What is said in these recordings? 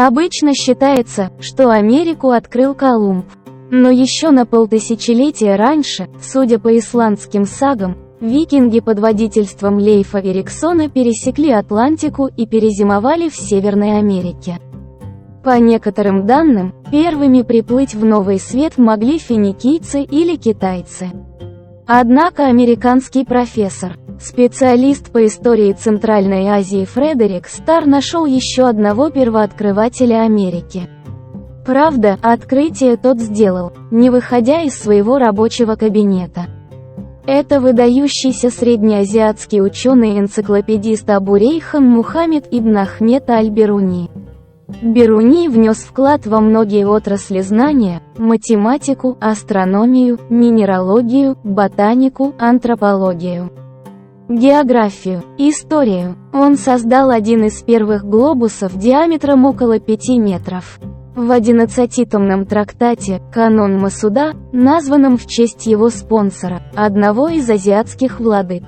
Обычно считается, что Америку открыл Колумб. Но еще на полтысячелетия раньше, судя по исландским сагам, викинги под водительством Лейфа Эриксона пересекли Атлантику и перезимовали в Северной Америке. По некоторым данным, первыми приплыть в Новый Свет могли финикийцы или китайцы. Однако американский профессор, специалист по истории Центральной Азии Фредерик Старр нашел еще одного первооткрывателя Америки. Правда, открытие тот сделал, не выходя из своего рабочего кабинета. Это выдающийся среднеазиатский ученый-энциклопедист Абу-Рейхан Мухаммед ибн Ахмед аль-Бируни. Бируни внес вклад во многие отрасли знания: математику, астрономию, минералогию, ботанику, антропологию, географию, историю. Он создал один из первых глобусов диаметром около 5 метров. В 11-томном трактате «Канон Масуда», названном в честь его спонсора, одного из азиатских владык,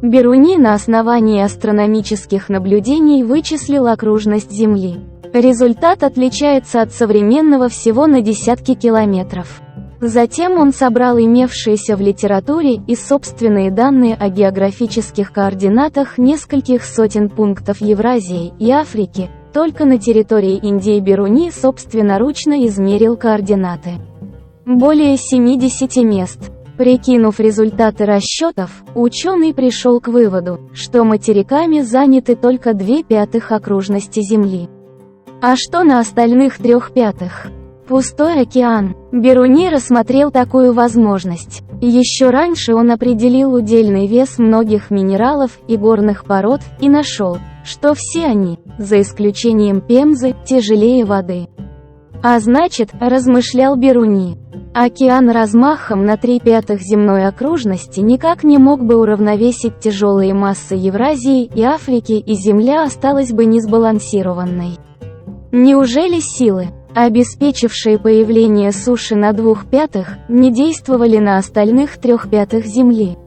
Бируни на основании астрономических наблюдений вычислил окружность Земли. Результат отличается от современного всего на десятки километров. Затем он собрал имевшиеся в литературе и собственные данные о географических координатах нескольких сотен пунктов Евразии и Африки. Только на территории Индии Бируни собственноручно измерил координаты более 70 мест. Прикинув результаты расчетов, ученый пришел к выводу, что материками заняты только 2/5 окружности Земли. А что на остальных 3/5? Пустой океан. Бируни рассмотрел такую возможность. Еще раньше он определил удельный вес многих минералов и горных пород и нашел, что все они, за исключением Пемзы, тяжелее воды. А значит, размышлял Бируни, океан размахом на 3/5 земной окружности никак не мог бы уравновесить тяжелые массы Евразии и Африки, и Земля осталась бы несбалансированной. Неужели силы, обеспечившие появление суши на 2/5, не действовали на остальных 3/5 Земли?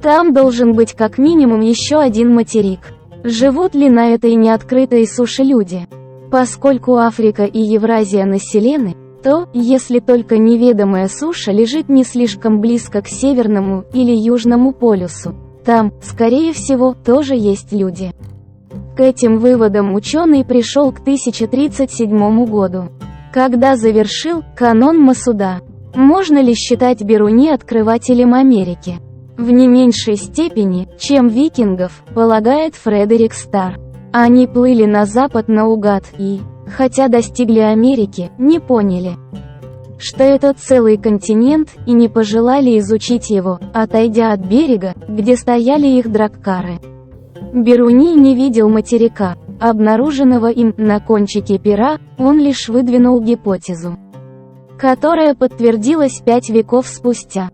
Там должен быть как минимум еще один материк. Живут ли на этой неоткрытой суше люди? Поскольку Африка и Евразия населены, то, если только неведомая суша лежит не слишком близко к Северному или Южному полюсу, там, скорее всего, тоже есть люди. К этим выводам ученый пришел к 1037 году, когда завершил «Канон Масуда». Можно ли считать Бируни открывателем Америки? В не меньшей степени, чем викингов, полагает Фредерик Старр. Они плыли на запад наугад и, хотя достигли Америки, не поняли, что это целый континент, и не пожелали изучить его, отойдя от берега, где стояли их драккары. Бируни не видел материка, обнаруженного им на кончике пера, он лишь выдвинул гипотезу, которая подтвердилась 5 веков спустя.